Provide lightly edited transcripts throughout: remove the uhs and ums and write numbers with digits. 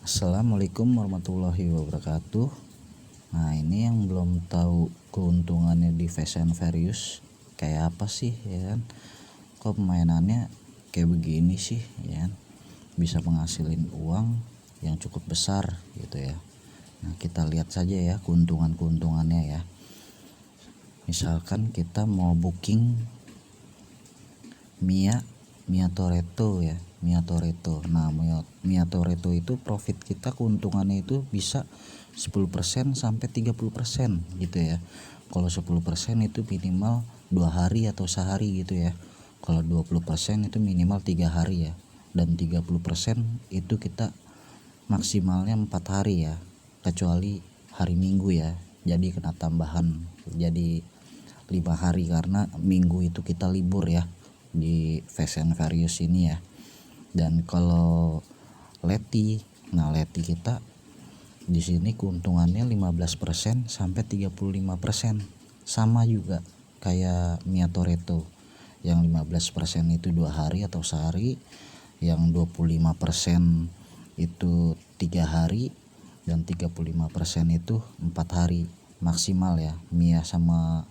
Assalamualaikum warahmatullahi wabarakatuh. Nah, ini yang belum tahu keuntungannya di Fast and Furious kayak apa sih, ya kan? Kok permainannya kayak begini sih, ya kan? Bisa menghasilin uang yang cukup besar gitu ya. Nah, kita lihat saja ya keuntungannya ya. Misalkan kita mau booking Mia Toretto ya, Mia Toretto. Nah, Mia Toretto itu profit kita keuntungannya itu bisa 10% sampai 30% gitu ya. Kalau 10% itu minimal 2 hari atau sehari gitu ya. Kalau 20% itu minimal 3 hari ya. Dan 30% itu kita maksimalnya 4 hari ya. Kecuali hari Minggu ya. Jadi kena tambahan jadi 5 hari karena Minggu itu kita libur ya di Fast and Furious ini ya. Dan kalau Leti kita di sini keuntungannya 15% sampai 35%. Sama juga kayak Mia Toretto. Yang 15% itu 2 hari atau sehari, yang 25% itu 3 hari, dan 35% itu 4 hari maksimal ya. Mia sama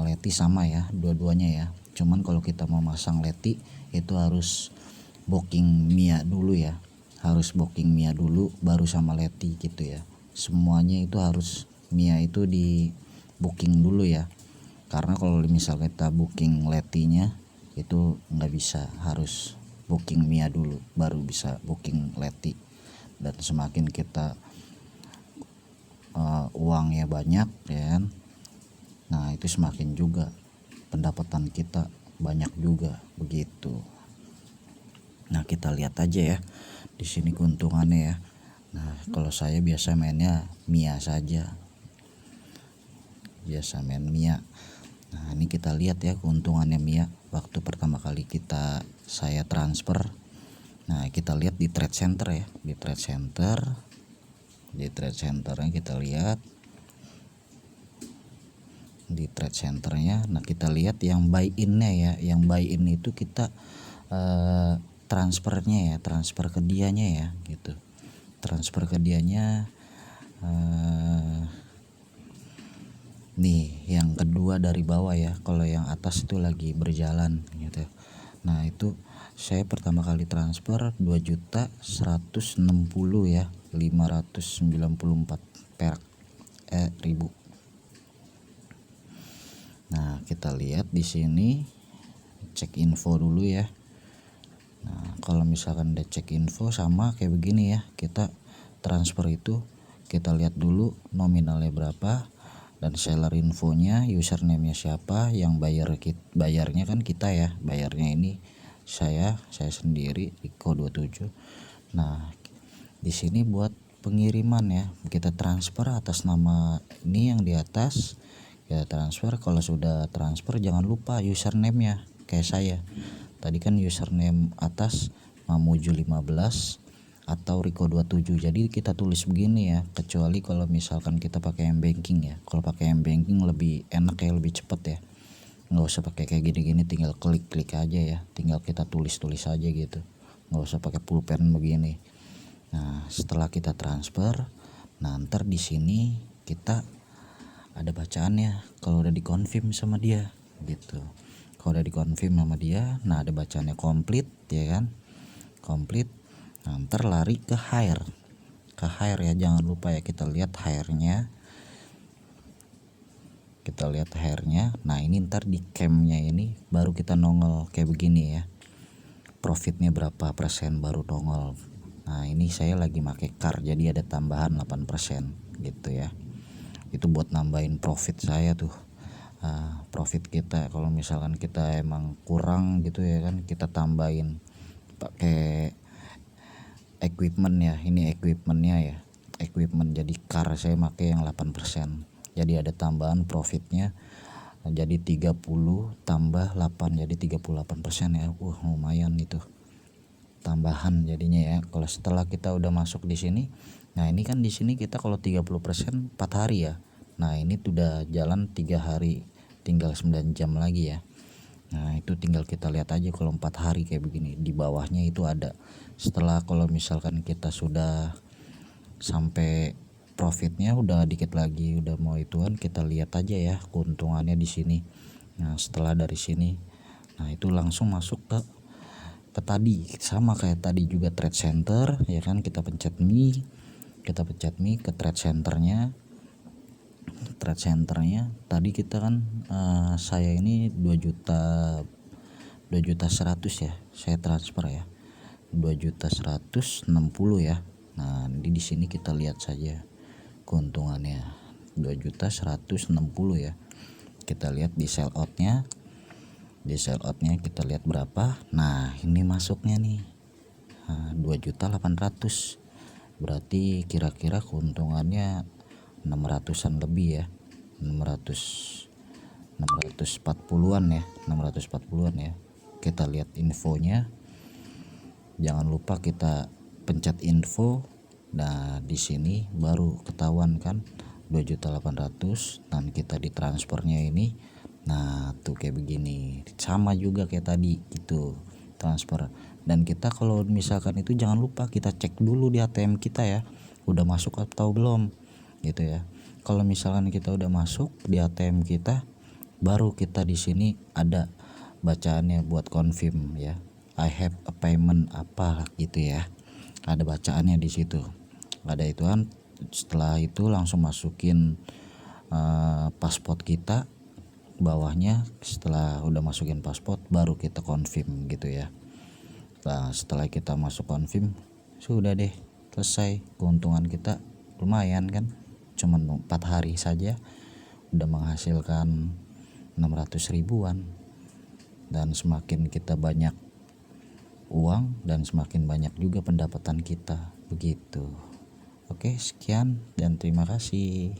Leti sama ya, dua-duanya ya. Cuman kalau kita mau masang Leti itu harus booking Mia dulu ya. Harus booking Mia dulu baru sama Leti gitu ya. Semuanya itu harus Mia itu di booking dulu ya. Karena kalau misal kita booking Letinya itu nggak bisa, harus booking Mia dulu baru bisa booking Leti. Dan semakin kita uangnya banyak ya kan, nah itu semakin juga pendapatan kita banyak juga begitu. Nah, kita lihat aja ya di sini keuntungannya ya. Nah, kalau saya biasa mainnya Mia saja, biasa main Mia. Nah, ini kita lihat ya keuntungannya Mia waktu pertama kali saya transfer. Nah, kita lihat di trade center ya, di trade centernya kita lihat di trade centernya. Nah, kita lihat yang buy innya ya, yang buy in itu kita transfernya ya, transfer ke dianya ya gitu. Transfer ke dianya nih yang kedua dari bawah ya. Kalau yang atas itu lagi berjalan gitu. Nah, itu saya pertama kali transfer 2.160 ya, 594 perak ribu. Nah, kita lihat di sini cek info dulu ya. Nah, kalau misalkan udah cek info sama kayak begini ya, kita transfer itu kita lihat dulu nominalnya berapa dan seller infonya, username-nya siapa, yang bayarnya kan kita ya, bayarnya ini saya sendiri Riko 27. Nah, di sini buat pengiriman ya, kita transfer atas nama ini yang di atas. Ya, transfer. Kalau sudah transfer jangan lupa username-nya kayak saya. Tadi kan username atas Mamuju 15 atau Riko 27. Jadi kita tulis begini ya, kecuali kalau misalkan kita pakai M-banking ya. Kalau pakai M-banking lebih enak ya, lebih cepet ya. Nggak usah pakai kayak gini-gini, tinggal klik aja ya. Tinggal kita tulis aja gitu. Nggak usah pakai pulpen begini. Nah, setelah kita transfer, nah ntar di sini kita ada bacaannya kalau udah dikonfirm sama dia gitu. Kalau udah dikonfirm sama dia, nah ada bacaannya komplit ya kan, komplit. Nah, ntar lari ke hire ya, jangan lupa ya, kita lihat hire-nya. Nah, ini ntar di camp-nya ini baru kita nongol kayak begini ya, profitnya berapa persen baru nongol. Nah, ini saya lagi pakai car jadi ada tambahan 8% gitu ya. Itu buat nambahin profit saya tuh. Profit kita kalau misalkan kita emang kurang gitu ya kan, kita tambahin pakai equipment ya. Ini equipmentnya ya, equipment jadi car saya pakai yang 8%. Jadi ada tambahan profitnya jadi 30 tambah 8 jadi 38% ya. Lumayan itu tambahan jadinya ya. Kalau setelah kita udah masuk di sini, nah ini kan di sini kita kalau 30% 4 hari ya. Nah, ini udah jalan 3 hari, tinggal 9 jam lagi ya. Nah itu tinggal kita lihat aja kalau 4 hari kayak begini, di bawahnya itu ada. Setelah kalau misalkan kita sudah sampai profitnya udah dikit lagi, udah mau ituan, kita lihat aja ya keuntungannya di sini. Nah setelah dari sini, nah itu langsung masuk ke tadi, sama kayak tadi juga trade center ya kan, kita pencet mi ke trade centernya tadi kita kan saya ini 2.100.000 ya saya transfer ya, 2.160.000 ya. Nah di sini kita lihat saja keuntungannya 2.160.000 ya. Kita lihat di sell outnya, kita lihat berapa. Nah ini masuknya nih 2.800.000, berarti kira-kira keuntungannya 600-an lebih ya, 640-an ya, 640-an ya. Kita lihat infonya, jangan lupa kita pencet info. Nah di sini baru ketahuan kan 2.800.000 dan kita ditransfernya ini. Nah tuh kayak begini, sama juga kayak tadi gitu transfer. Dan kita kalau misalkan itu jangan lupa kita cek dulu di ATM kita ya, udah masuk atau belum gitu ya. Kalau misalkan kita udah masuk di ATM kita, baru kita di sini ada bacaannya buat confirm ya, I have a payment apa gitu ya, ada bacaannya di situ, ada ituan. Setelah itu langsung masukin paspor kita bawahnya. Setelah udah masukin paspor baru kita confirm gitu ya. Nah setelah kita masuk confirm, sudah deh selesai. Keuntungan kita lumayan kan, cuman 4 hari saja udah menghasilkan 600 ribuan. Dan semakin kita banyak uang dan semakin banyak juga pendapatan kita begitu. Oke sekian dan terima kasih.